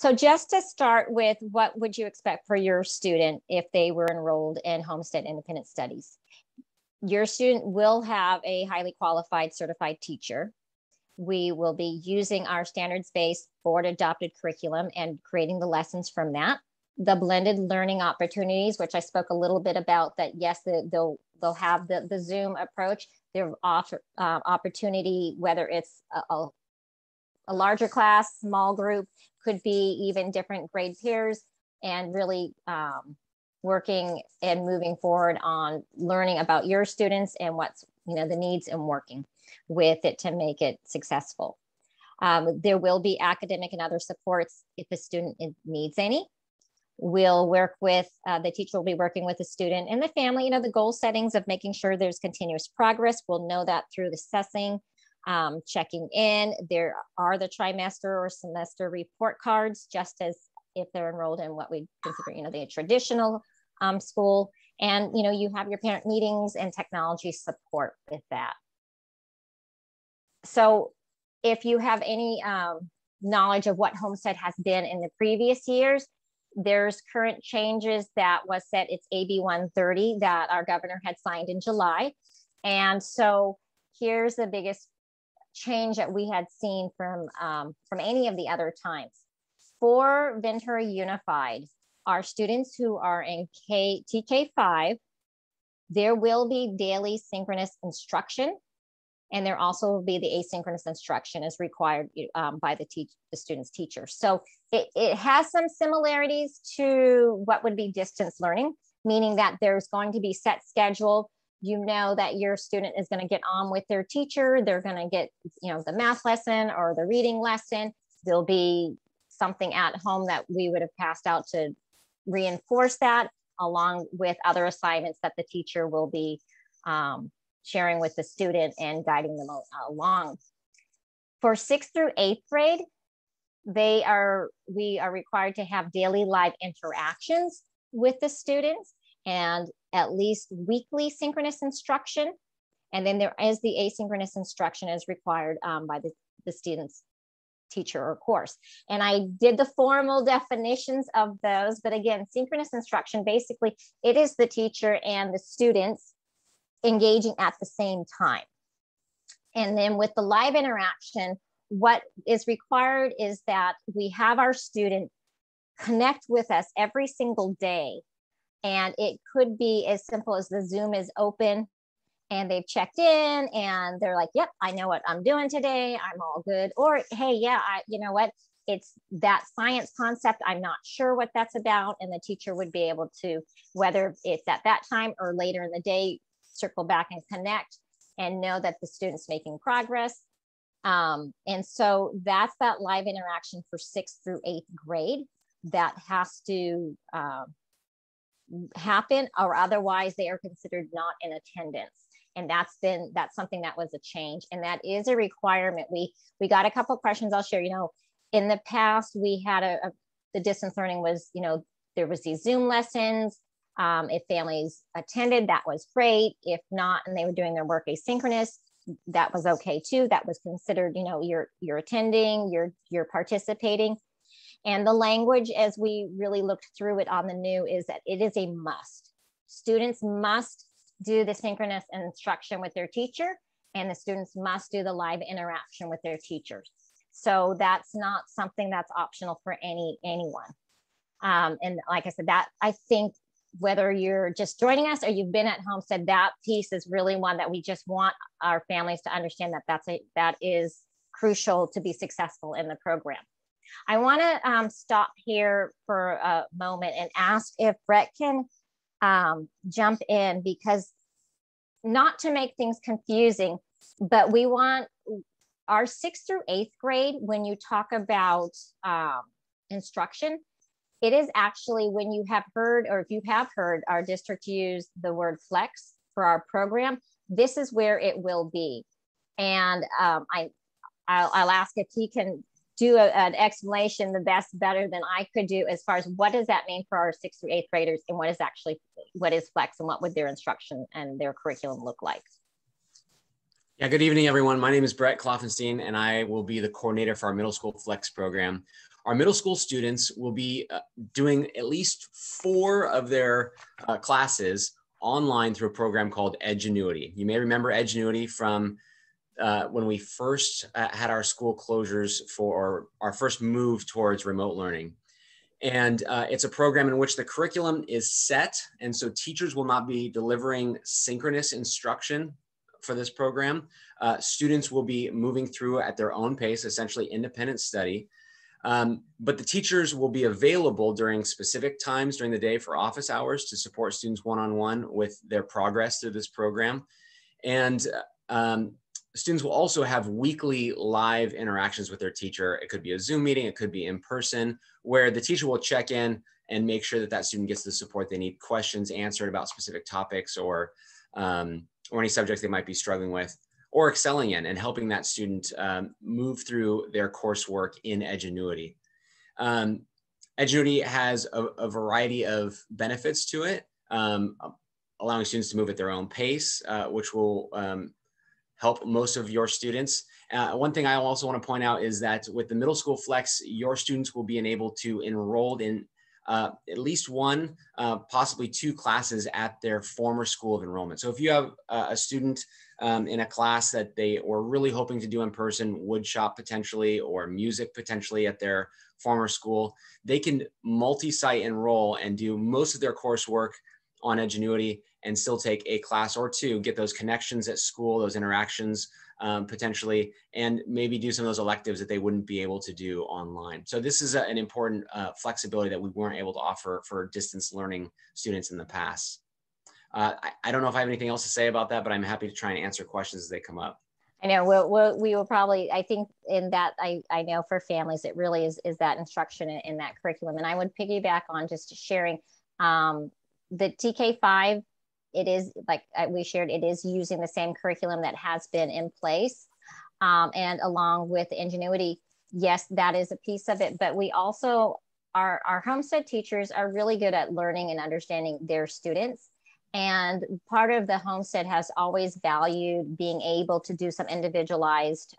So just to start with, what would you expect for your student if they were enrolled in Homestead Independent Studies? Your student will have a highly qualified certified teacher. We will be using our standards-based board adopted curriculum and creating the lessons from that. The blended learning opportunities, which I spoke a little bit about, that yes, they'll have the Zoom approach. Their opportunity, whether it's a larger class, small group, could be even different grade pairs, and really working and moving forward on learning about your students and what's, the needs, and working with it to make it successful. There will be academic and other supports if a student needs any. We'll work with, the teacher will be working with the student and the family, the goal settings of making sure there's continuous progress. We'll know that through assessing, checking in. There are the trimester or semester report cards, just as if they're enrolled in what we consider, the traditional school. And, you have your parent meetings and technology support with that. So if you have any knowledge of what Homestead has been in the previous years, there's current changes that was set. It's AB 130 that our governor had signed in July. And so here's the biggest change that we had seen from any of the other times. For Ventura Unified, our students who are in TK5, there will be daily synchronous instruction, and there also will be the asynchronous instruction as required by the student's teacher. So it has some similarities to what would be distance learning, meaning that there's going to be set schedule. That your student is going to get on with their teacher. They're going to get, the math lesson or the reading lesson. There'll be something at home that we would have passed out to reinforce that, along with other assignments that the teacher will be sharing with the student and guiding them along. For 6th through 8th grade, we are required to have daily live interactions with the students and at least weekly synchronous instruction. And then there is the asynchronous instruction as required by the student's teacher or course. And I did the formal definitions of those, but again, synchronous instruction, basically it is the teacher and the students engaging at the same time. And then with the live interaction, what is required is that we have our student connect with us every single day. And it could be as simple as the Zoom is open and they've checked in and they're like, yep, I know what I'm doing today. I'm all good. Or, hey, yeah, you know what? It's that science concept. I'm not sure what that's about. And the teacher would be able to, whether it's at that time or later in the day, circle back and connect and know that the student's making progress. And so that's that live interaction for 6th through 8th grade that has to happen, or otherwise they are considered not in attendance. And that's something that was a change, and that is a requirement. We got a couple of questions I'll share. In the past we had the distance learning was, there was these Zoom lessons. If families attended, that was great. If not, and they were doing their work asynchronous, that was okay too. That was considered, you're attending, you're participating. And the language, as we really looked through it on the new, is that it is a must. Students must do the synchronous instruction with their teacher, and the students must do the live interaction with their teachers. So that's not something that's optional for anyone. And like I said, that I think whether you're just joining us or you've been at Homestead, that piece is really one that we just want our families to understand, that is crucial to be successful in the program. I want to stop here for a moment and ask if Brett can jump in, because not to make things confusing, but we want our 6th through 8th grade, when you talk about instruction, it is actually, when you have heard, or if you have heard our district use the word flex for our program, this is where it will be. And I'll ask if he can do an explanation better than I could do, as far as what does that mean for our 6th through 8th graders, and what is flex, and what would their instruction and their curriculum look like? Yeah, good evening, everyone. My name is Brett Kloffenstein, and I will be the coordinator for our middle school flex program. our middle school students will be doing at least 4 of their classes online through a program called Edgenuity. You may remember Edgenuity from when we first had our school closures for our first move towards remote learning. And it's a program in which the curriculum is set. And so teachers will not be delivering synchronous instruction for this program. Students will be moving through at their own pace, essentially independent study. But the teachers will be available during specific times during the day for office hours to support students one-on-one with their progress through this program. And students will also have weekly live interactions with their teacher. It could be a Zoom meeting, it could be in person, where the teacher will check in and make sure that that student gets the support they need, questions answered about specific topics or any subjects they might be struggling with or excelling in, and helping that student move through their coursework in Edgenuity. Edgenuity has a variety of benefits to it, allowing students to move at their own pace, which will help most of your students. One thing I also want to point out is that with the Middle School Flex, your students will be enabled to enroll in at least 1, possibly 2 classes at their former school of enrollment. So if you have a student in a class that they were really hoping to do in person, wood shop potentially, or music potentially at their former school, they can multi-site enroll and do most of their coursework on Edgenuity and still take a class or 2, get those connections at school, those interactions potentially, and maybe do some of those electives that they wouldn't be able to do online. So this is an important flexibility that we weren't able to offer for distance learning students in the past. I don't know if I have anything else to say about that, but I'm happy to try and answer questions as they come up. I know we will probably, I think in that, I know for families, it really is that instruction in that curriculum. And I would piggyback on just sharing the TK5, it is, like we shared, it is using the same curriculum that has been in place. And along with Edgenuity, yes, that is a piece of it, but we also, our Homestead teachers are really good at learning and understanding their students. And part of the Homestead has always valued being able to do some individualized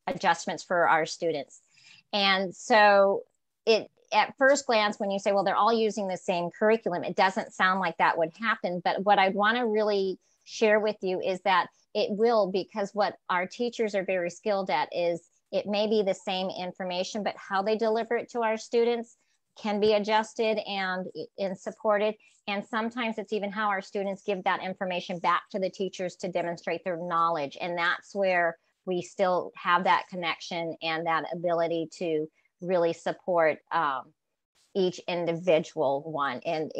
adjustments for our students. And so at first glance, when you say, well, they're all using the same curriculum, it doesn't sound like that would happen. But what I want to really share with you is that it will, because what our teachers are very skilled at is it may be the same information, but how they deliver it to our students can be adjusted and supported. And sometimes it's even how our students give that information back to the teachers to demonstrate their knowledge. And that's where we still have that connection and that ability to really support each individual one. And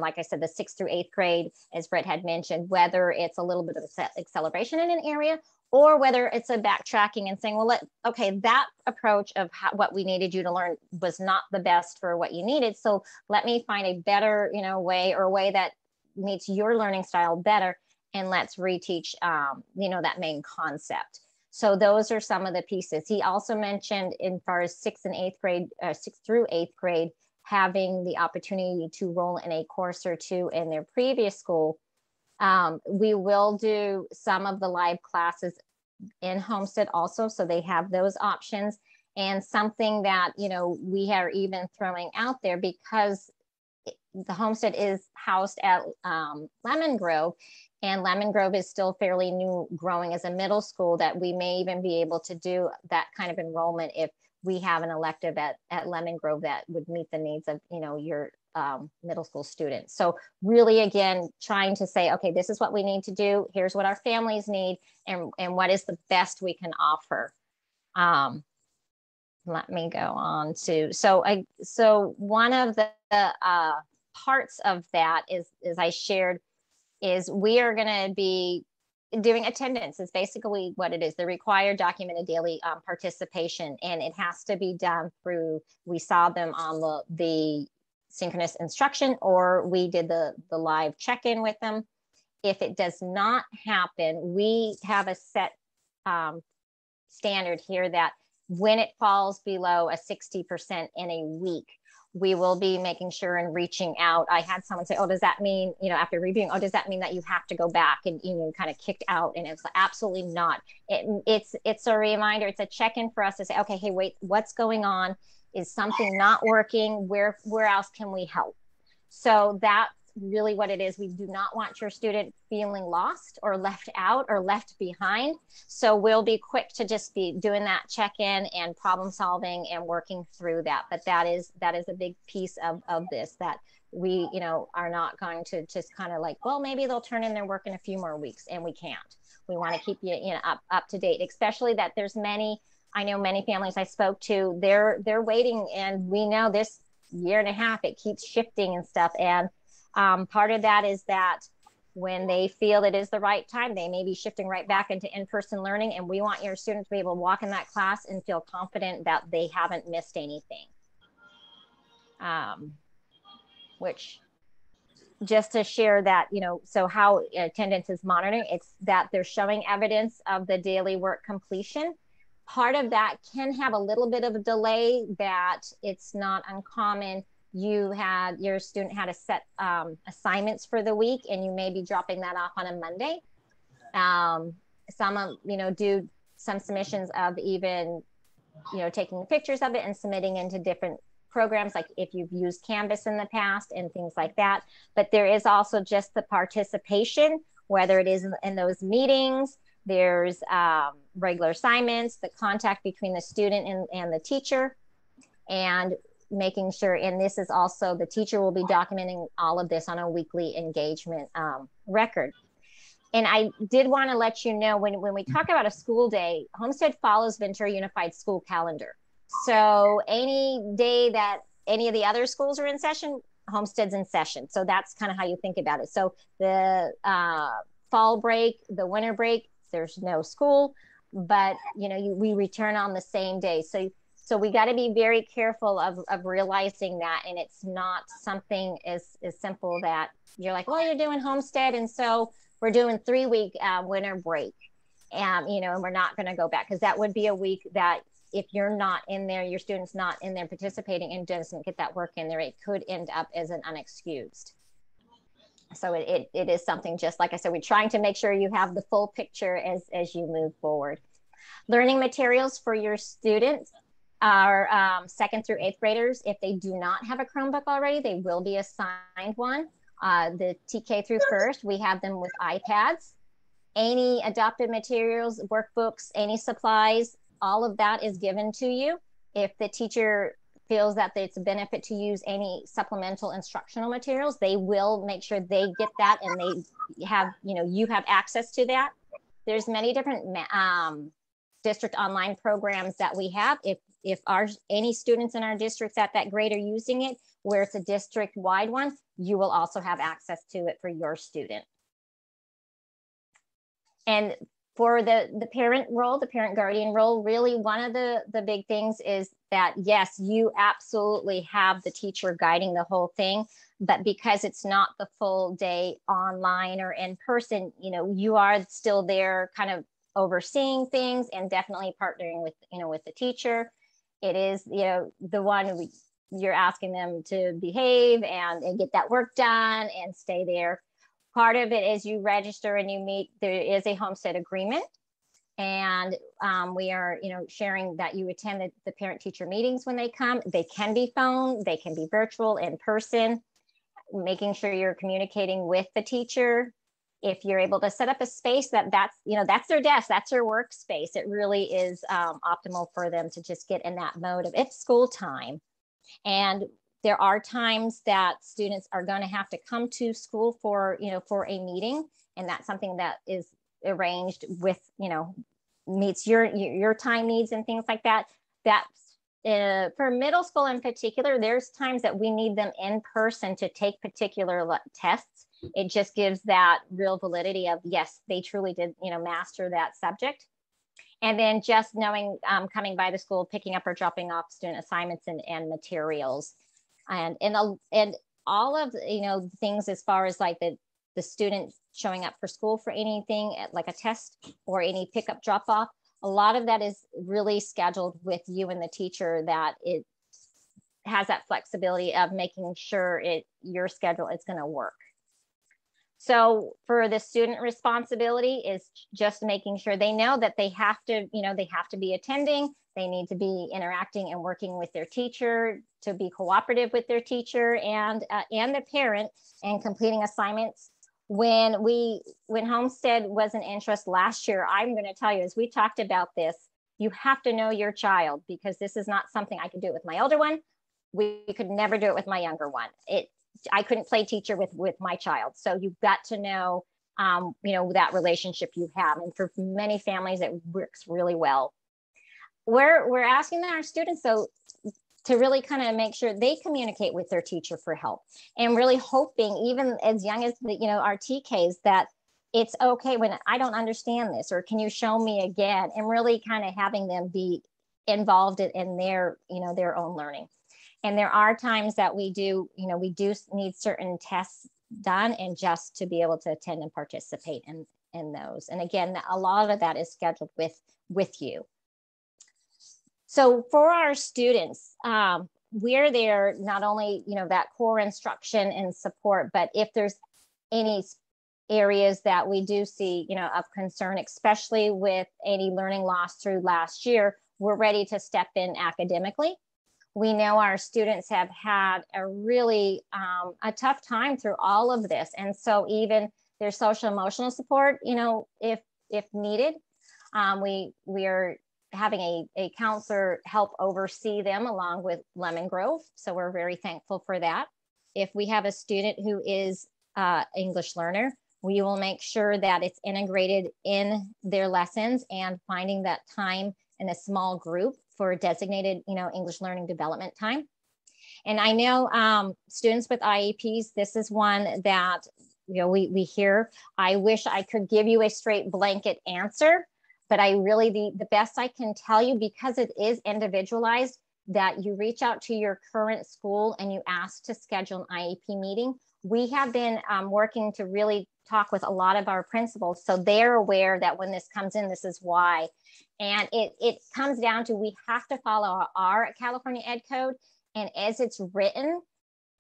like I said, the 6th through 8th grade, as Brett had mentioned, whether it's a little bit of acceleration in an area or whether it's a backtracking and saying, well, okay, that approach of what we needed you to learn was not the best for what you needed. So let me find a better, way, or a way that meets your learning style better. And let's reteach, that main concept. So those are some of the pieces. He also mentioned in far as 6th and 8th grade, 6th through 8th grade, having the opportunity to roll in a course or 2 in their previous school. We will do some of the live classes in Homestead also, so they have those options. And something that, we are even throwing out there, because the Homestead is housed at Lemon Grove, and Lemon Grove is still fairly new, growing as a middle school, that we may even be able to do that kind of enrollment if we have an elective at Lemon Grove that would meet the needs of, your middle school students. So really, again, trying to say, okay, this is what we need to do. Here's what our families need, and what is the best we can offer. Let me go on to, so one of the parts of that is I shared, is we are going to be doing attendance. Is basically what it is, the required documented daily participation, and it has to be done through, we saw them on the synchronous instruction, or we did the live check-in with them. If it does not happen, we have a set standard here that when it falls below a 60% in a week, we will be making sure and reaching out. I had someone say, oh, does that mean, after reviewing, oh, does that mean that you have to go back and, kind of kicked out? And it's absolutely not. It's a reminder. It's a check-in for us to say, okay, hey, wait, what's going on? Is something not working? Where else can we help? So that's really what it is. We do not want your student feeling lost or left out or left behind. So we'll be quick to just be doing that check-in and problem solving and working through that. But that is a big piece of this, that we, you know, are not going to just kind of like, well, maybe they'll turn in their work in a few more weeks, and we can't. We want to keep you, you know, up to date, especially that there's many, I know many families I spoke to, they're waiting, and we know this year and a half, it keeps shifting and stuff. And part of that is that when they feel it is the right time, they may be shifting right back into in-person learning. And we want your students to be able to walk in that class and feel confident that they haven't missed anything. Which, just to share that, you know, so how attendance is monitoring, it's that they're showing evidence of the daily work completion. Part of that can have a little bit of a delay, that it's not uncommon. Your student had a set assignments for the week, and you may be dropping that off on a Monday. Some, you know, do some submissions of even, you know, taking pictures of it and submitting into different programs, like if you've used Canvas in the past and things like that. But there is also just the participation, whether it is in those meetings, there's regular assignments, the contact between the student and the teacher, and making sure, and this is also, the teacher will be documenting all of this on a weekly engagement record. And I did want to let you know, when we talk about a school day, Homestead follows Ventura Unified School calendar. So any day that any of the other schools are in session, Homestead's in session. So that's kind of how you think about it. So the fall break, the winter break, there's no school, but you know, we return on the same day. So we got to be very careful of realizing that. And it's not something as simple that you're like, well, you're doing Homestead, and so we're doing 3-week winter break. You know, and we're not going to go back, because that would be a week that if you're not in there, your student's not in there participating and doesn't get that work in there, it could end up as an unexcused. So it is something, just like I said, we're trying to make sure you have the full picture as you move forward. Learning materials for your students are 2nd through 8th graders. If they do not have a Chromebook already, they will be assigned one. The TK through 1st, we have them with iPads. Any adopted materials, workbooks, any supplies, all of that is given to you. If the teacher feels that it's a benefit to use any supplemental instructional materials, they will make sure they get that, and they have, you know, you have access to that. There's many different district online programs that we have. If any students in our districts at that grade are using it, where it's a district wide one, you will also have access to it for your student. And for the parent role, the parent guardian role, really one of the big things is that, yes, you absolutely have the teacher guiding the whole thing, but because it's not the full day online or in person, you know, you are still there kind of overseeing things and definitely partnering with, you know, with the teacher. It is, you know, the one you're asking them to behave and get that work done and stay there. Part of it is you register and you meet, there is a Homestead agreement. And we are, you know, sharing that you attend the parent teacher meetings when they come. They can be phone, they can be virtual, in person, making sure you're communicating with the teacher. If you're able to set up a space that's, you know, that's their desk, that's their workspace, it really is optimal for them to just get in that mode of it's school time. And there are times that students are going to have to come to school for, you know, for a meeting, and that's something that is arranged with, you know, meets your time needs and things like that. That's for middle school in particular, there's times that we need them in person to take particular tests. It just gives that real validity of, yes, they truly did, you know, master that subject. And then just knowing, coming by the school, picking up or dropping off student assignments and materials. And all of, you know, things as far as like the student showing up for school for anything like a test or any pickup drop off, a lot of that is really scheduled with you and the teacher, that it has that flexibility of making sure your schedule is going to work. So for the student, responsibility is just making sure they know that they have to, they have to be attending, they need to be interacting and working with their teacher, to be cooperative with their teacher and the parent, and completing assignments. When Homestead was an interest last year, I'm going to tell you, as we talked about this, you have to know your child, because this is not something I could do with my older one. We could never do it with my younger one. I couldn't play teacher with my child. So you've got to know, that relationship you have. And for many families, it works really well. We're asking our students, though, to really kind of make sure they communicate with their teacher for help, and really hoping, even as young as our TKs, that it's okay when I don't understand this, or can you show me again, and really kind of having them be involved in their, their own learning. And there are times that we do need certain tests done, and just to be able to attend and participate in those. And again, a lot of that is scheduled with you. So for our students, we're there not only, that core instruction and support, but if there's any areas that we do see, of concern, especially with any learning loss through last year, we're ready to step in academically. We know our students have had a really a tough time through all of this. And so even their social emotional support, if needed, we are having a counselor help oversee them along with Lemon Grove. So we're very thankful for that. If we have a student who is English learner, we will make sure that it's integrated in their lessons, and finding that time in a small group for designated, English learning development time. And I know students with IEPs, this is one that, we hear. I wish I could give you a straight blanket answer, but I really, the best I can tell you, because it is individualized, that you reach out to your current school and you ask to schedule an IEP meeting. We have been working to really talk with a lot of our principals, so they're aware that when this comes in, this is why. And it comes down to, we have to follow our California Ed Code. And as it's written,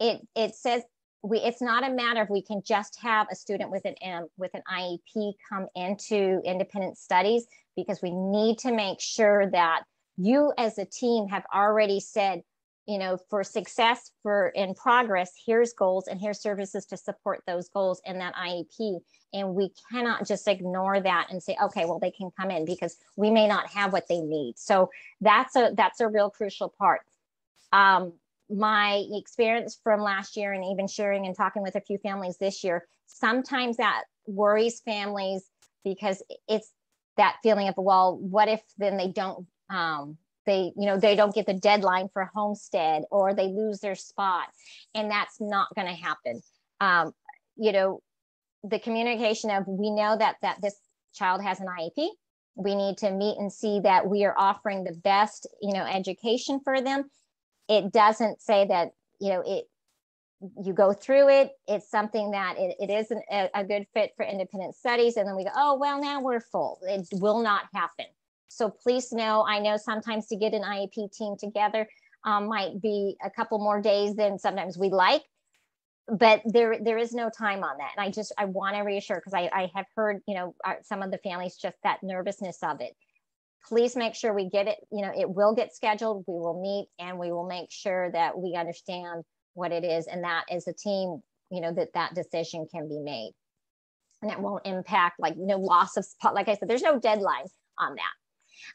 it says it's not a matter of we can just have a student with an IEP come into independent studies, because we need to make sure that you as a team have already said, for success, in progress, here's goals and here's services to support those goals in that IEP. And we cannot just ignore that and say, okay, well, they can come in, because we may not have what they need. So that's a real crucial part. My experience from last year, and even sharing and talking with a few families this year, sometimes that worries families, because it's that feeling of, well, what if then they don't, they don't get the deadline for Homestead, or they lose their spot. And that's not going to happen. The communication of, we know that this child has an IEP. We need to meet and see that we are offering the best, education for them. It doesn't say that, you go through it. It's something that it isn't a good fit for independent studies. And then we go, oh, well, now we're full. It will not happen. So please know, I know sometimes to get an IEP team together might be a couple more days than sometimes we like, but there is no time on that. And I want to reassure, because I have heard, some of the families, just that nervousness of it. Please make sure we get it, it will get scheduled, we will meet, and we will make sure that we understand what it is, and that as a team, that decision can be made. And it won't impact, like, no loss of spot. Like I said, there's no deadline on that.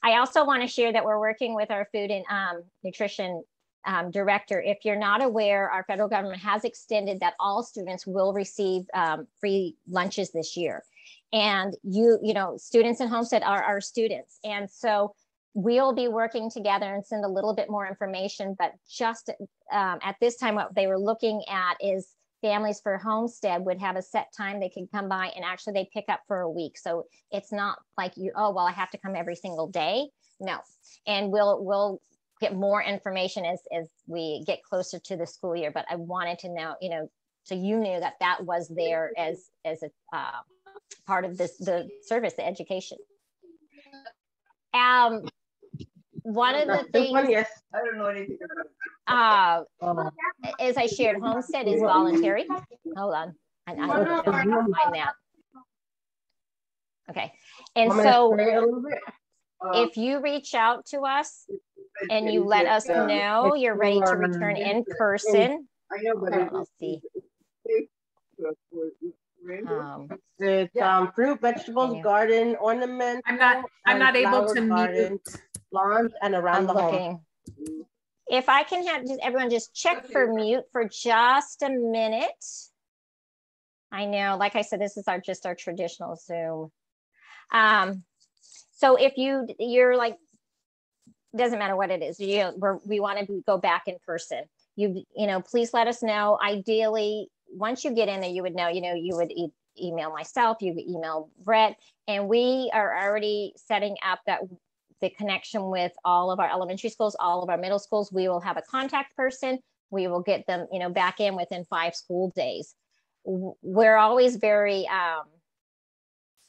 I also want to share that we're working with our food and nutrition director. If you're not aware, our federal government has extended that all students will receive free lunches this year. And students in Homestead are our students. And so we'll be working together and send a little bit more information, but just at this time, what they were looking at is families for Homestead would have a set time they could come by, and actually they pick up for a week. So it's not like I have to come every single day. No. And we'll get more information as we get closer to the school year. But I wanted to know, so you knew that was there as a part of the service, the education. One of the things, yes, I don't know anything about as I shared, Homestead is voluntary. Hold on, And I will find that. Okay. And so if you reach out to us and you let us know you're ready to return in person, let's see. It's fruit, vegetables, garden, ornaments. I'm not able to mute. Lawns and around the home. If I can have everyone just check for mute for just a minute. I know, like I said, this is just our traditional Zoom. So if you're like, doesn't matter what it is, we want to go back in person. You know, please let us know. Ideally, once you get in there, you would know, you would email myself, you would email Brett, and we are already setting up the connection with all of our elementary schools, all of our middle schools. We will have a contact person. We will get them, back in within 5 school days. We're always very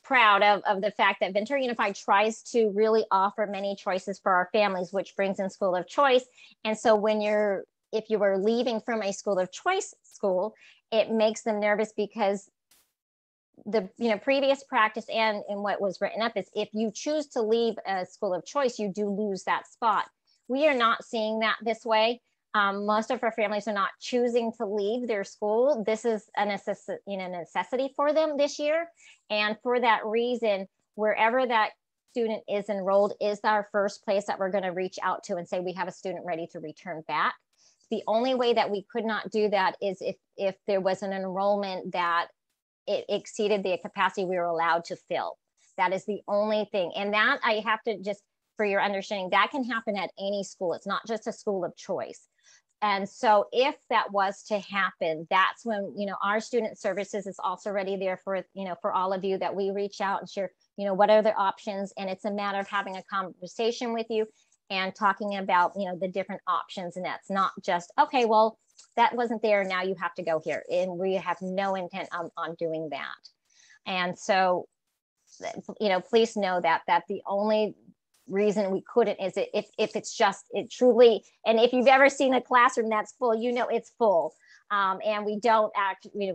proud of the fact that Ventura Unified tries to really offer many choices for our families, which brings in school of choice. And so if you were leaving from a school of choice school, it makes them nervous because the previous practice and what was written up is if you choose to leave a school of choice, you do lose that spot. We are not seeing that this way. Most of our families are not choosing to leave their school. This is a necessity for them this year. And for that reason, wherever that student is enrolled is our first place that we're going to reach out to and say, we have a student ready to return back. The only way that we could not do that is if there was an enrollment that it exceeded the capacity we were allowed to fill. That is the only thing. And that I have to just, for your understanding, that can happen at any school. It's not just a school of choice. And so if that was to happen, that's when, our student services is also ready there for, for all of you that we reach out and share, what are the options. And it's a matter of having a conversation with you and talking about, the different options. And that's not just, okay, well, that wasn't there. Now you have to go here. And we have no intent on doing that. And so, please know that the only reason we couldn't is if it's just it truly, and if you've ever seen a classroom that's full, it's full. And we don't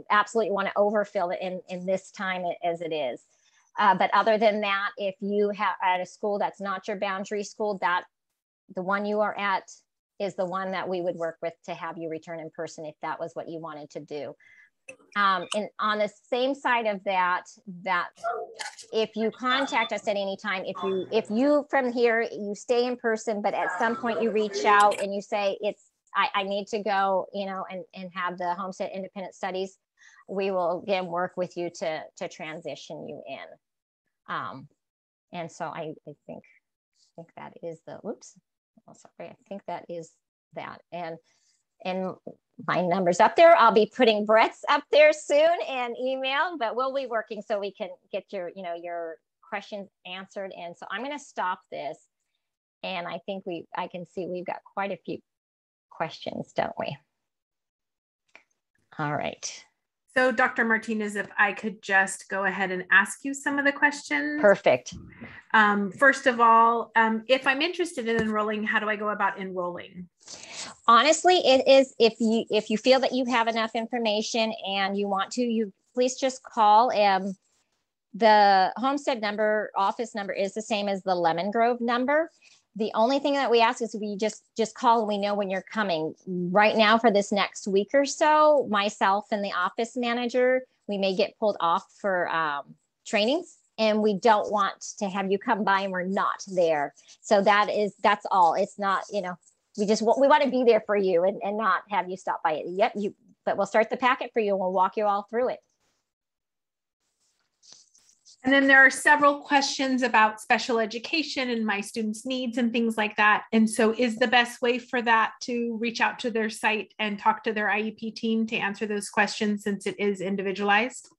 absolutely want to overfill it in this time as it is. But other than that, if you have at a school that's not your boundary school, that the one you are at is the one that we would work with to have you return in person if that was what you wanted to do. And on the same side of that if you contact us at any time, if you from here, you stay in person, but at some point you reach out and you say, I need to go, and have the Homestead Independent Studies, we will again work with you to transition you in. And so I think that is I think that is that. And my number's up there. I'll be putting Brett's up there soon and email, but we'll be working so we can get your questions answered. And so I'm going to stop this. And I think I can see we've got quite a few questions, don't we? All right. So Dr. Martinez, if I could just go ahead and ask you some of the questions. Perfect. First of all, if I'm interested in enrolling, how do I go about enrolling? Honestly, it is if you feel that you have enough information and you want to, you please just call. The Homestead office number is the same as the Lemon Grove number. The only thing that we ask is we just call and we know when you're coming. Right now for this next week or so, myself and the office manager, we may get pulled off for trainings, and we don't want to have you come by and we're not there. So that's all. It's not, we want to be there for you and not have you stop by it. Yep, but we'll start the packet for you and we'll walk you all through it. And then there are several questions about special education and my students' needs and things like that. And so is the best way for that to reach out to their site and talk to their IEP team to answer those questions since it is individualized?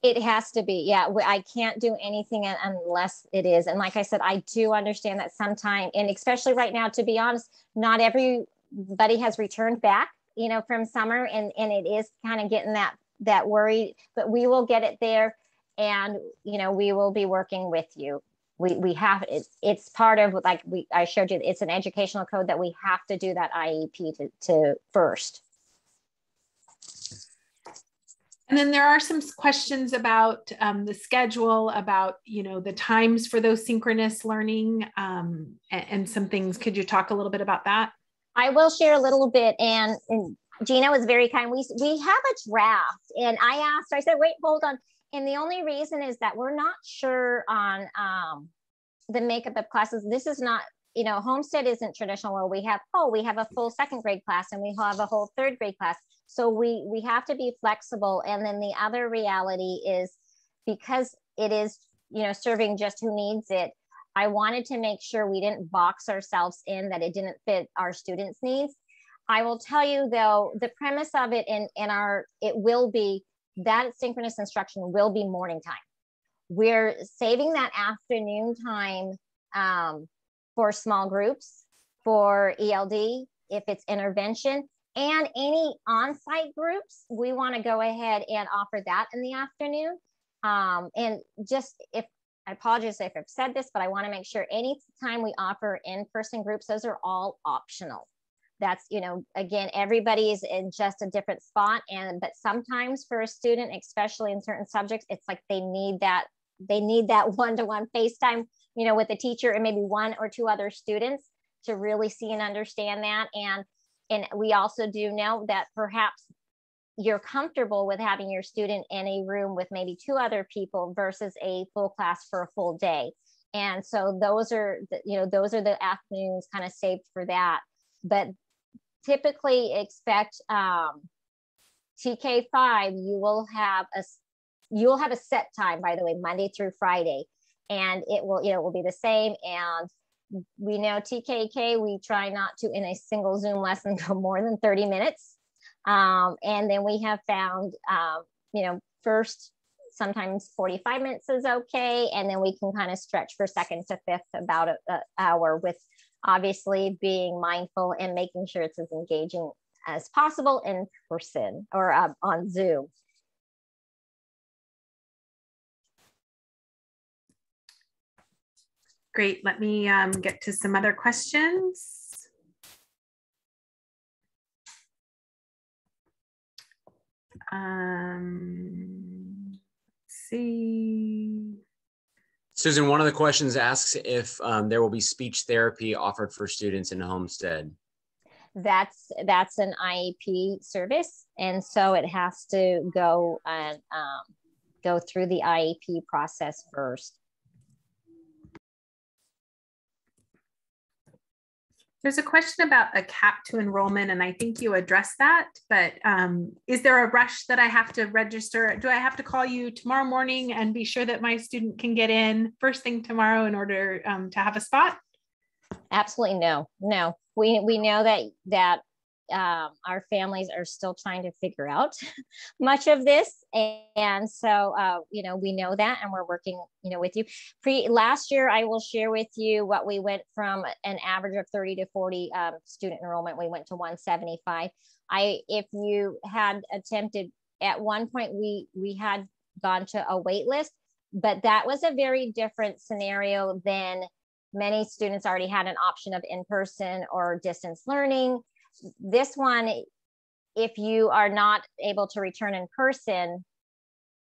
It has to be. Yeah, I can't do anything unless it is. And like I said, I do understand that sometimes, and especially right now, to be honest, not everybody has returned back, from summer, and it is kind of getting that worry, but we will get it there. And, we will be working with you. We have, it's part of I showed you, it's an educational code that we have to do that IEP to first. And then there are some questions about the schedule, about, you know, the times for those synchronous learning and some things. Could you talk a little bit about that? I will share a little bit. And Gina was very kind. We have a draft, and I said, wait, hold on. And the only reason is that we're not sure on the makeup of classes. This is not, you know, Homestead isn't traditional where we have a full second grade class and we have a whole third grade class. So we have to be flexible. And then the other reality is, because it is, you know, serving just who needs it, I wanted to make sure we didn't box ourselves in, that it didn't fit our students' needs. I will tell you though, the premise of it it will be that synchronous instruction will be morning time. We're saving that afternoon time for small groups, for ELD, if it's intervention, and any on-site groups, we want to go ahead and offer that in the afternoon. And just, if I apologize if I've said this, but I want to make sure anytime we offer in-person groups, those are all optional. That's, you know, again, everybody is in just a different spot. But sometimes for a student, especially in certain subjects, it's like they need that one-to-one FaceTime, you know, with the teacher and maybe one or two other students to really see and understand that. And we also do know that perhaps you're comfortable with having your student in a room with maybe two other people versus a full class for a full day. And so those are the afternoons kind of saved for that. But typically expect TK5, you'll have a set time, by the way, Monday through Friday, and it will be the same. And we know TKK, we try not to in a single Zoom lesson go more than 30 minutes. And then we have found, first, sometimes 45 minutes is okay. And then we can kind of stretch for second to fifth about an hour, with obviously being mindful and making sure it's as engaging as possible in person or on Zoom. Great. Let me get to some other questions. Let's see. Susan, one of the questions asks if there will be speech therapy offered for students in Homestead. That's an IEP service, and so it has to go and go through the IEP process first. There's a question about a cap to enrollment, and I think you addressed that, but is there a rush that I have to register? Do I have to call you tomorrow morning and be sure that my student can get in first thing tomorrow in order to have a spot? Absolutely no. We know that our families are still trying to figure out much of this, and so we know that, and we're working with you. Last year, I will share with you what we went from an average of 30 to 40 student enrollment. We went to 175. If you had attempted at one point, we had gone to a wait list, but that was a very different scenario than many students already had an option of in-person or distance learning. This one, if you are not able to return in person,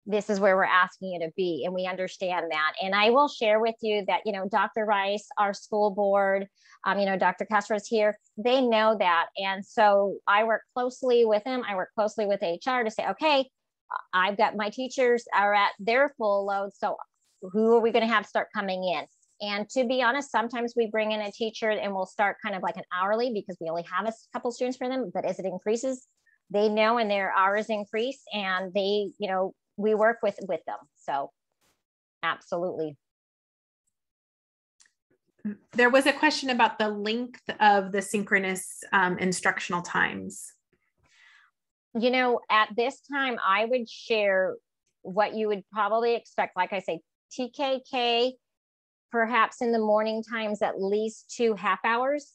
this is where we're asking you to be, and we understand that. And I will share with you that, Dr. Rice, our school board, Dr. Castro is here, they know that. And so I work closely with them. I work closely with HR to say, okay, I've got my teachers are at their full load. So who are we going to have start coming in? And to be honest, sometimes we bring in a teacher and we'll start kind of like an hourly because we only have a couple students for them. But as it increases, they know, and their hours increase, and they, we work with them. So absolutely. There was a question about the length of the synchronous instructional times. At this time, I would share what you would probably expect. Like I say, TKK, perhaps in the morning times, at least 2 half hours,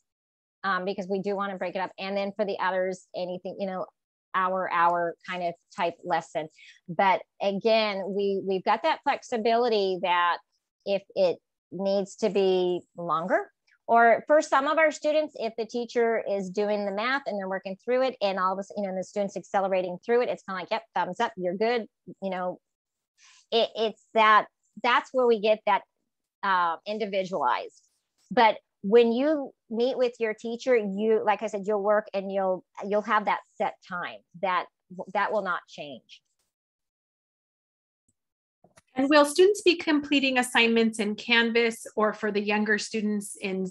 because we do want to break it up. And then for the others, anything, hour kind of type lesson. But again, we've got that flexibility that if it needs to be longer, Or for some of our students, if the teacher is doing the math and they're working through it and all of a sudden, you know, the student's accelerating through it, it's kind of like, yep, thumbs up, you're good. You know, it's that's where we get that individualized. But when you meet with your teacher, you, like I said, you'll work and you'll have that set time that will not change. And will students be completing assignments in Canvas, or for the younger students in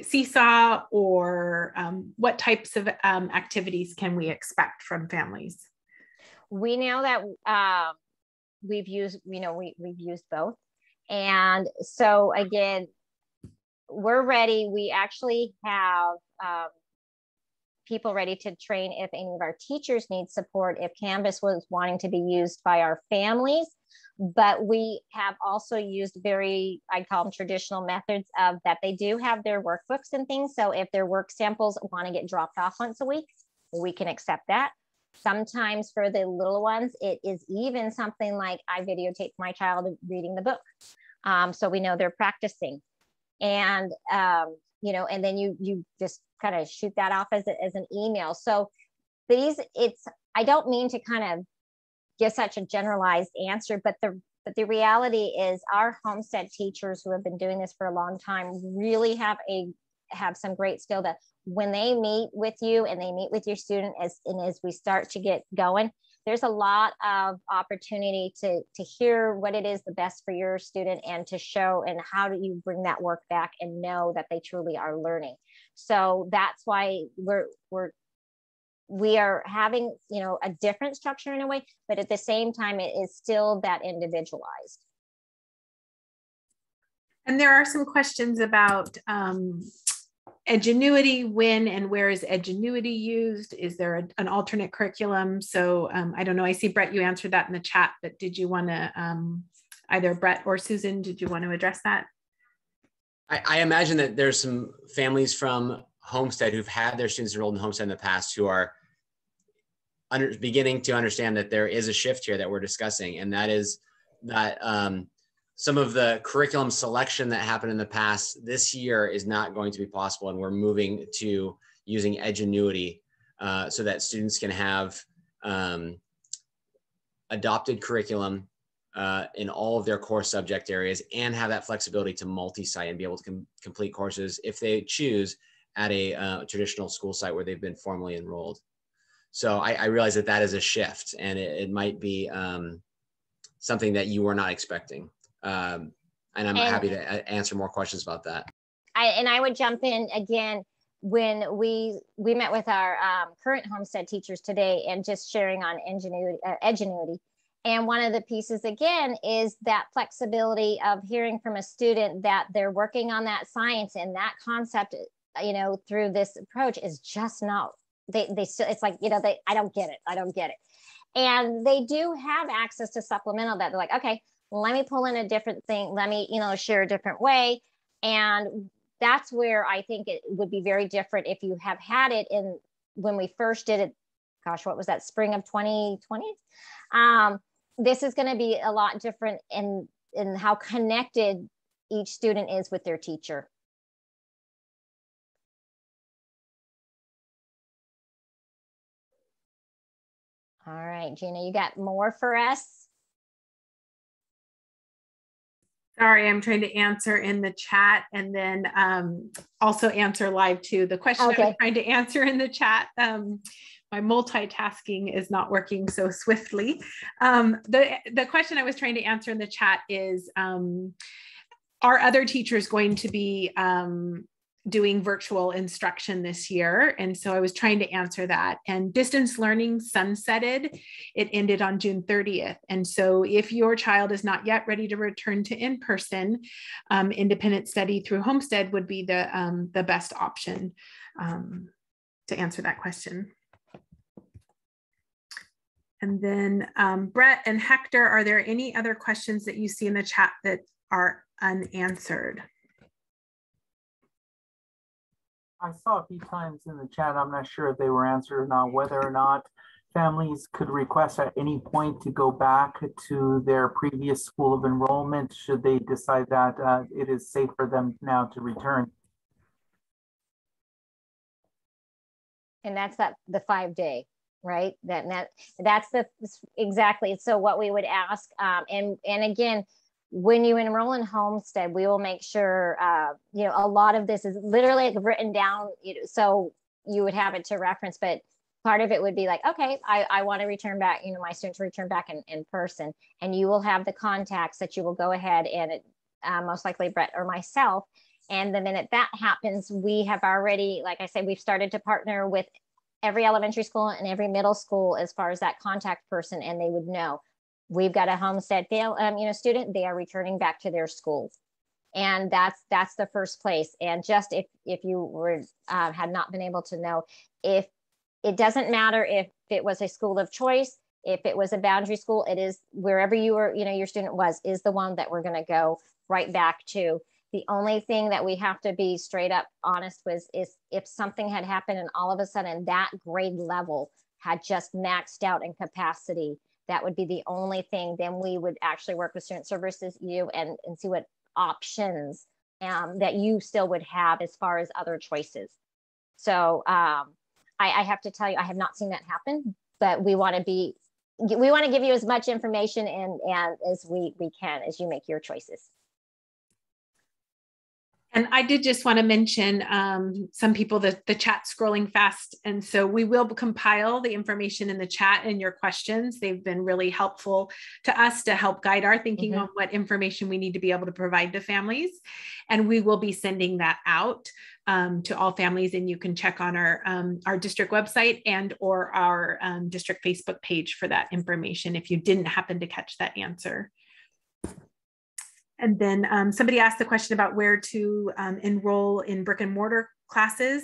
Seesaw, or what types of activities can we expect from families? We know that we've used, you know, we've used both. And so again, we're ready. We actually have people ready to train if any of our teachers need support, if Canvas was wanting to be used by our families. But we have also used very, I call them traditional methods of that they do have their workbooks and things. So if their work samples want to get dropped off once a week, we can accept that. Sometimes for the little ones, it is even something like I videotape my child reading the book. So we know they're practicing. And, you know, and then you just kind of shoot that off as an email. So I don't mean to kind of give such a generalized answer, but the reality is our Homestead teachers who have been doing this for a long time really have some great skill that when they meet with you and they meet with your student as we start to get going, there's a lot of opportunity to hear what it is the best for your student and to show and how do you bring that work back and know that they truly are learning. So that's why we are having, you know, a different structure in a way, but at the same time, it is still that individualized. And there are some questions about Edgenuity. When and where is Edgenuity used? Is there an alternate curriculum? So I don't know, I see Brett, you answered that in the chat, but did you want to, either Brett or Susan, did you want to address that? I imagine that there's some families from Homestead who've had their students enrolled in Homestead in the past who are beginning to understand that there is a shift here that we're discussing, and that is that some of the curriculum selection that happened in the past this year is not going to be possible, and we're moving to using Edgenuity so that students can have adopted curriculum in all of their core subject areas and have that flexibility to multi-site and be able to complete courses if they choose at a traditional school site where they've been formally enrolled. So I realize that is a shift, and it might be something that you were not expecting. And I'm happy to answer more questions about that. I would jump in again when we met with our current Homestead teachers today and just sharing on Edgenuity. And one of the pieces again is that flexibility of hearing from a student that they're working on that science and that concept, you know, through this approach is just not. They still, it's like, you know, I don't get it. And they do have access to supplemental that they're like, okay, let me pull in a different thing. Let me, you know, share a different way. And that's where I think it would be very different if you have had it in when we first did it. Gosh, what was that, spring of 2020? This is going to be a lot different in how connected each student is with their teacher. All right, Gina, you got more for us? Sorry, I'm trying to answer in the chat and then also answer live too. The question I was trying to answer in the chat, my multitasking is not working so swiftly. The question I was trying to answer in the chat is, are other teachers going to be doing virtual instruction this year? And so I was trying to answer that. And distance learning sunsetted. It ended on June 30th. And so if your child is not yet ready to return to in-person, independent study through Homestead would be the best option to answer that question. And then Brett and Hector, are there any other questions that you see in the chat that are unanswered? I saw a few times in the chat, I'm not sure if they were answered or not, whether or not families could request at any point to go back to their previous school of enrollment should they decide that it is safe for them now to return. And that's the 5-day, right? That's exactly. So what we would ask, and again, when you enroll in Homestead, we will make sure, you know, a lot of this is literally written down, you know, so you would have it to reference, but part of it would be like, okay, I want to return back, you know, my students return back in person, and you will have the contacts that you will go ahead and most likely Brett or myself. And the minute that happens, we have already, like I said, we've started to partner with every elementary school and every middle school as far as that contact person, and they would know we've got a Homestead student, they are returning back to their school. And that's the first place. And just if you were had not been able to know, if it doesn't matter if it was a school of choice, if it was a boundary school, it is wherever you were, you know, your student is the one that we're going to go right back to. The only thing that we have to be straight up honest with is if something had happened and all of a sudden that grade level had just maxed out in capacity, that would be the only thing. Then we would actually work with Student Services and see what options that you still would have as far as other choices. So I have to tell you, I have not seen that happen, but we want to give you as much information and as we can as you make your choices. And I did just want to mention some people that the chat's scrolling fast. And so we will compile the information in the chat and your questions. They've been really helpful to us to help guide our thinking on what information we need to be able to provide to families. And we will be sending that out to all families. And you can check on our district website and or our district Facebook page for that information if you didn't happen to catch that answer. And then somebody asked the question about where to enroll in brick and mortar classes.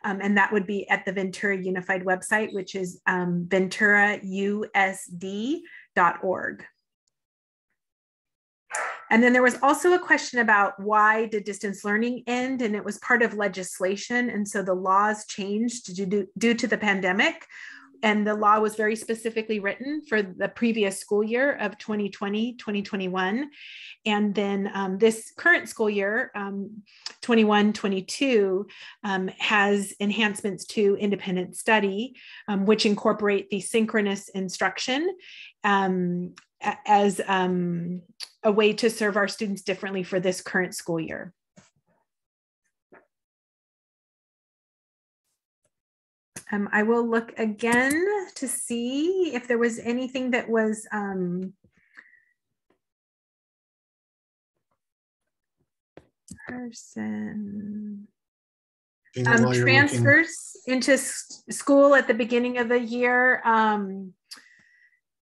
And that would be at the Ventura Unified website, which is venturausd.org. And then there was also a question about why did distance learning end? And it was part of legislation. And so the laws changed due to the pandemic. And the law was very specifically written for the previous school year of 2020, 2021. And then this current school year, 21-22, has enhancements to independent study, which incorporate the synchronous instruction as a way to serve our students differently for this current school year. I will look again to see if there was anything that was transfers into school at the beginning of the year.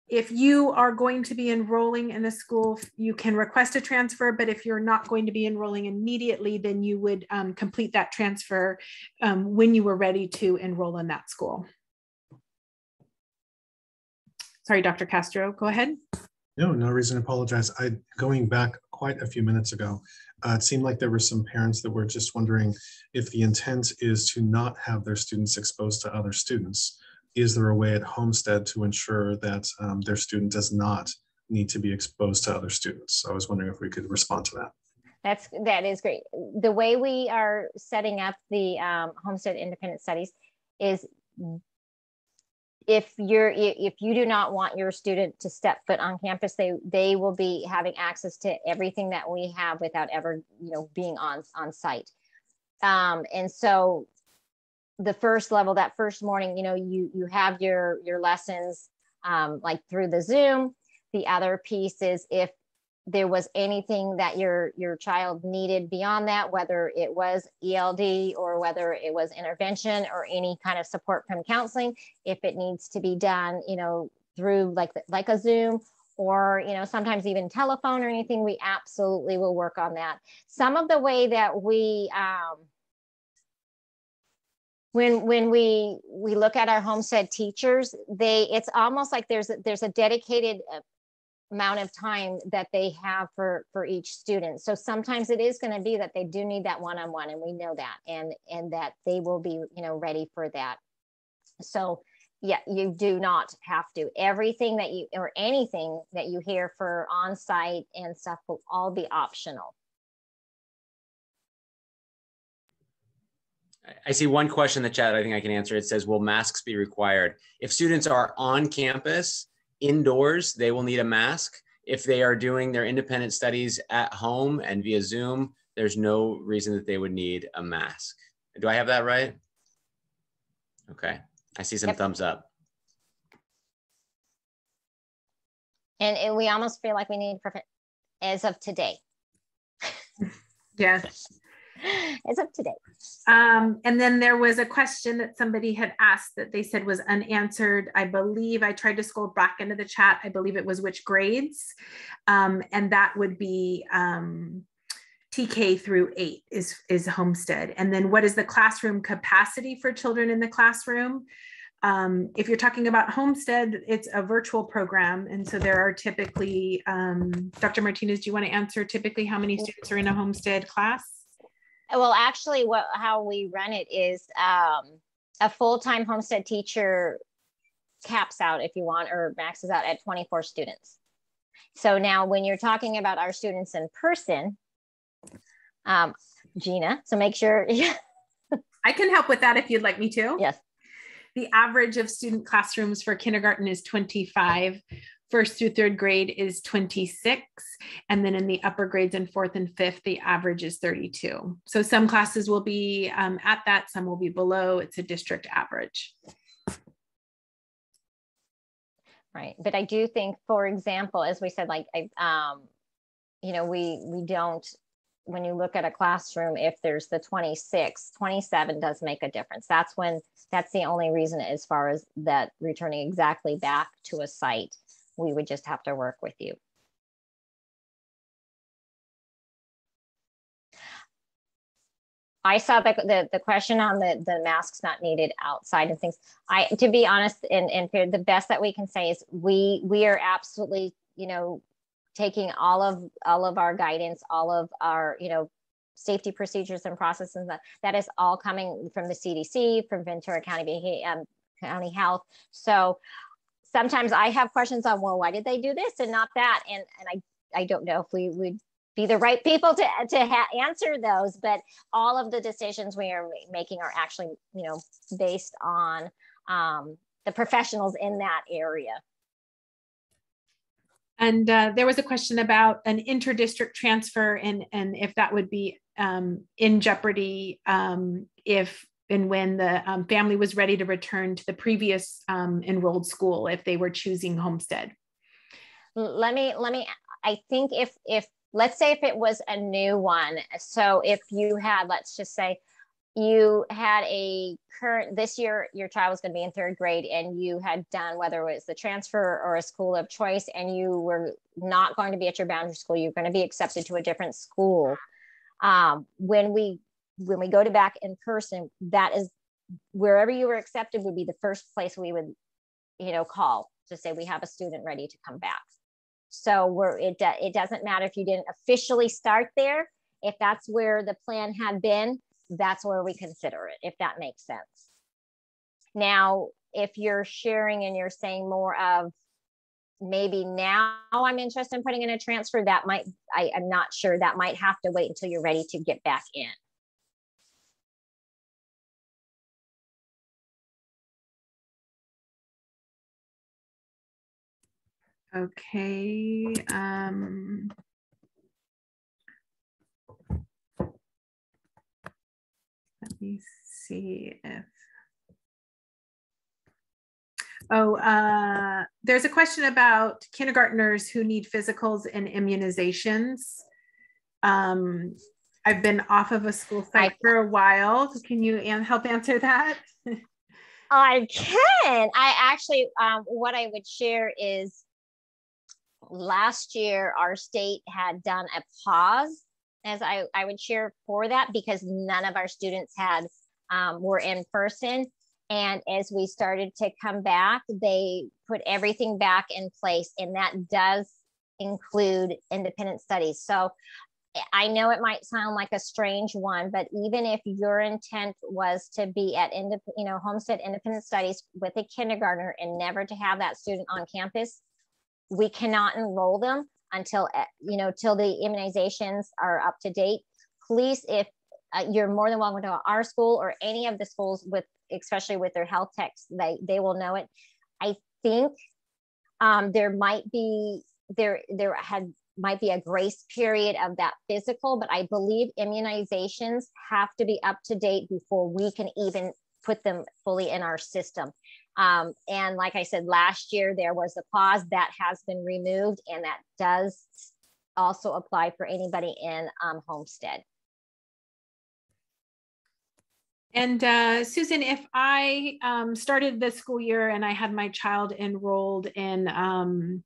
If you are going to be enrolling in a school, you can request a transfer, but if you're not going to be enrolling immediately, then you would complete that transfer when you were ready to enroll in that school. Sorry, Dr. Castro, go ahead. No reason to apologize. Going back quite a few minutes ago, it seemed like there were some parents that were just wondering if the intent is to not have their students exposed to other students. Is there a way at Homestead to ensure that their student does not need to be exposed to other students? So I was wondering if we could respond to that. That is great. The way we are setting up the Homestead Independent Studies is if you do not want your student to step foot on campus, they will be having access to everything that we have without ever being on site. And so the first level, that first morning, you have your lessons like through the Zoom. The other piece is if there was anything that your child needed beyond that, whether it was ELD or whether it was intervention or any kind of support from counseling, if it needs to be done, through like a Zoom or, sometimes even telephone or anything, we absolutely will work on that. Some of the way that we, when we look at our Homestead teachers, it's almost like there's a dedicated amount of time that they have for each student. So sometimes it is going to be that they do need that one-on-one, and we know that, and that they will be, ready for that. So yeah, you do not have to. Everything that or anything that you hear for on-site and stuff will all be optional. I see one question in the chat I think I can answer. It says, will masks be required? If students are on campus, indoors, they will need a mask. If they are doing their independent studies at home and via Zoom, there's no reason that they would need a mask. Do I have that right? Okay, I see some thumbs up. And we almost feel like we need as of today. Yes. As of today. And then there was a question that somebody had asked that they said was unanswered. I believe I tried to scroll back into the chat. I believe it was which grades. And that would be TK through 8 is Homestead. And then what is the classroom capacity for children in the classroom? If you're talking about Homestead, it's a virtual program. And so there are typically, Dr. Martinez, do you want to answer typically how many students are in a Homestead class? Well, actually, how we run it is a full-time Homestead teacher caps out, if you want, or maxes out at 24 students. So now when you're talking about our students in person, Gina, so make sure. I can help with that if you'd like me to. Yes. The average of student classrooms for kindergarten is 25. First through third grade is 26. And then in the upper grades in fourth and fifth, the average is 32. So some classes will be at that, some will be below. It's a district average. Right. But I do think, for example, as we said, like, you know, we don't, when you look at a classroom, if there's the 26, 27 does make a difference. That's the only reason, as far as that returning exactly back to a site, we would just have to work with you. I saw the question on the masks not needed outside and things. To be honest, and the best that we can say is we are absolutely, you know, taking all of our guidance, all of our, you know, safety procedures and processes, that is all coming from the CDC, from Ventura County County Health. So sometimes I have questions on, well, why did they do this and not that? And I don't know if we would be the right people to answer those, but all of the decisions we are making are actually, you know, based on the professionals in that area. And there was a question about an interdistrict transfer and if that would be in jeopardy if and when the family was ready to return to the previous enrolled school, if they were choosing Homestead. I think if let's say if it was a new one, so if you had, let's just say you had this year, your child was going to be in third grade and you had done, whether it was the transfer or a school of choice, and you were not going to be at your boundary school, you're going to be accepted to a different school. When we go to back in person, that is wherever you were accepted would be the first place we would, you know, call to say we have a student ready to come back. So it doesn't matter if you didn't officially start there. If that's where the plan had been, that's where we consider it, if that makes sense. Now, if you're sharing and you're saying more of maybe now I'm interested in putting in a transfer, that might, I'm not sure, that might have to wait until you're ready to get back in. Okay. Let me see if, there's a question about kindergartners who need physicals and immunizations. I've been off of a school site for a while. Can you help answer that? I can. I actually, what I would share is last year, our state had done a pause, as I would share for that, because none of our students were in person. And as we started to come back, they put everything back in place, and that does include independent studies. So I know it might sound like a strange one, but even if your intent was to be at Homestead Independent Studies with a kindergartner and never to have that student on campus, we cannot enroll them until till the immunizations are up to date. Please, you're more than welcome to our school or any of the schools with, especially with their health techs, they will know it. I think there might be a grace period of that physical, but I believe immunizations have to be up to date before we can even put them fully in our system. And like I said, last year there was a pause that has been removed, and that does also apply for anybody in Homestead. And Susan, if I started the school year and I had my child enrolled in an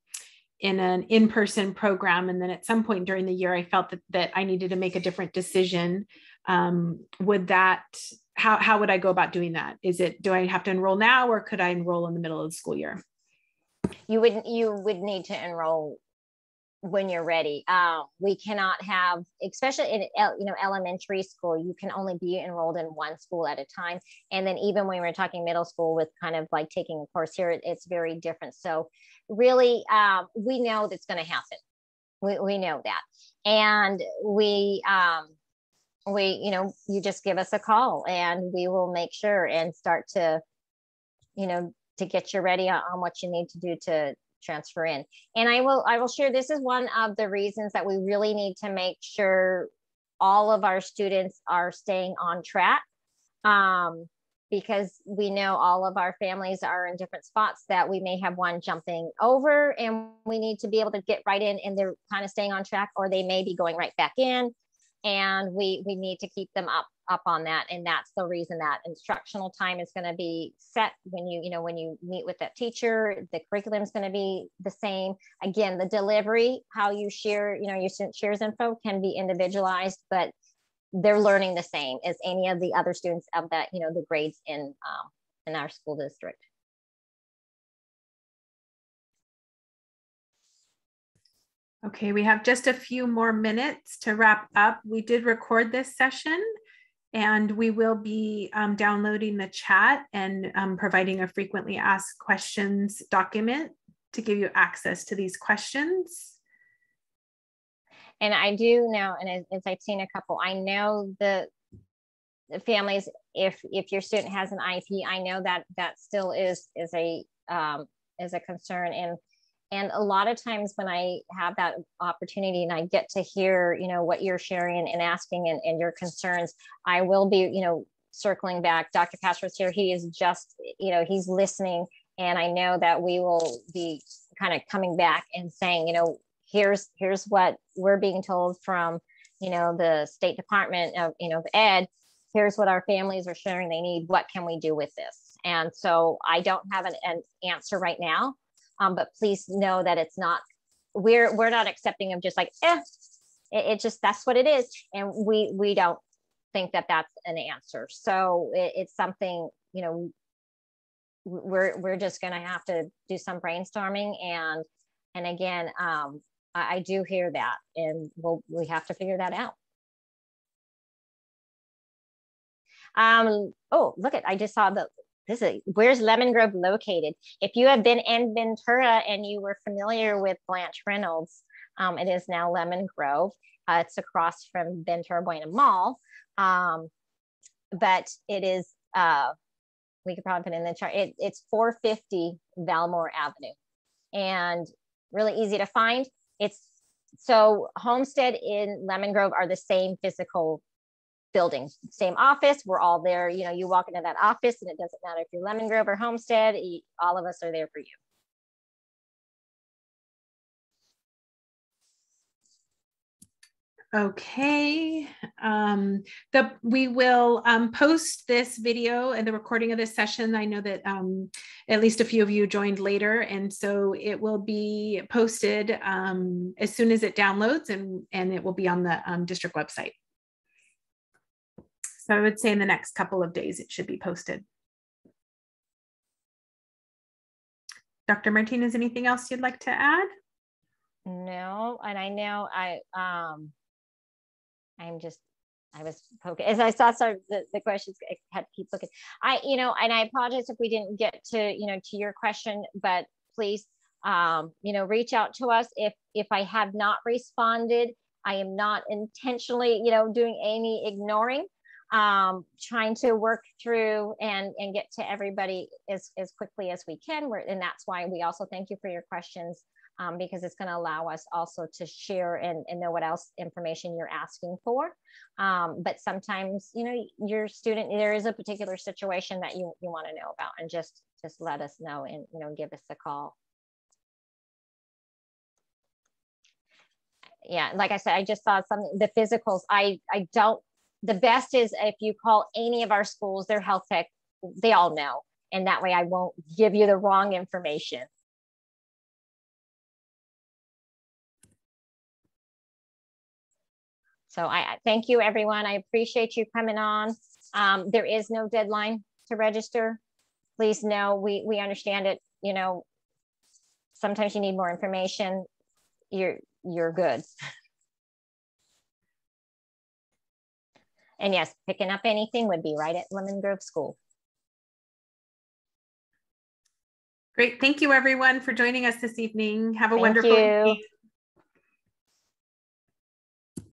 in-person program, and then at some point during the year I felt that I needed to make a different decision, how would I go about doing that? Do I have to enroll now, or could I enroll in the middle of the school year? You would need to enroll when you're ready. We cannot have, especially in elementary school, you can only be enrolled in one school at a time. And then even when we're talking middle school with kind of like taking a course here, it's very different. So really, we know that's going to happen. We know that. And you just give us a call and we will make sure and start to get you ready on what you need to do to transfer in. And I will share, this is one of the reasons that we really need to make sure all of our students are staying on track, because we know all of our families are in different spots, that we may have one jumping over and we need to be able to get right in and they're kind of staying on track, or they may be going right back in, and we need to keep them up on that. And that's the reason that instructional time is going to be set when you meet with that teacher. The curriculum is going to be the same. Again, the delivery, how you share, your student shares info can be individualized, but they're learning the same as any of the other students of that, the grades in our school district. Okay, we have just a few more minutes to wrap up. We did record this session, and we will be downloading the chat and providing a frequently asked questions document to give you access to these questions. And I do know, and as I've seen a couple, I know the families, if your student has an IEP, I know that still is a concern. And a lot of times when I have that opportunity and I get to hear, what you're sharing and asking and your concerns, I will be, circling back. Dr. Castro's here. He is just, he's listening. And I know that we will be kind of coming back and saying, here's what we're being told from, the State Department of, Ed. Here's what our families are sharing they need. What can we do with this? And so I don't have an answer right now. But please know that it's not, we're not accepting of just like, it just, that's what it is. And we don't think that that's an answer. So it's something, we're just going to have to do some brainstorming. And again, I do hear that, and we have to figure that out. Oh, look I just saw where's Lemon Grove located? If you have been in Ventura and you were familiar with Blanche Reynolds, it is now Lemon Grove. It's across from Ventura Buena Mall. But it is, we could probably put in the chart, it's 450 Valmore Avenue, and really easy to find. So Homestead in Lemon Grove are the same physical building, same office. We're all there. You walk into that office and it doesn't matter if you're Lemon Grove or Homestead, all of us are there for you. Okay, we will post this video and the recording of this session. I know that at least a few of you joined later, and so it will be posted as soon as it downloads, and it will be on the district website. So I would say in the next couple of days, it should be posted. Dr. Martinez, anything else you'd like to add? No, and I know I was poking, as I saw some of the questions, I had to keep looking. And I apologize if we didn't get to, to your question, but please, reach out to us. If I have not responded, I am not intentionally, doing any ignoring, trying to work through and get to everybody as quickly as we can. And that's why we also thank you for your questions, because it's going to allow us also to share and know what else information you're asking for. But sometimes, your student, there is a particular situation that you want to know about, and just let us know and, give us a call. Yeah, like I said, I just saw the physicals. The best is if you call any of our schools, their health tech, they all know. And that way I won't give you the wrong information. So I thank you, everyone. I appreciate you coming on. There is no deadline to register. Please know we understand it. Sometimes you need more information. You're good. And yes, picking up anything would be right at Lemon Grove School. Great. Thank you, everyone, for joining us this evening. Have a wonderful evening.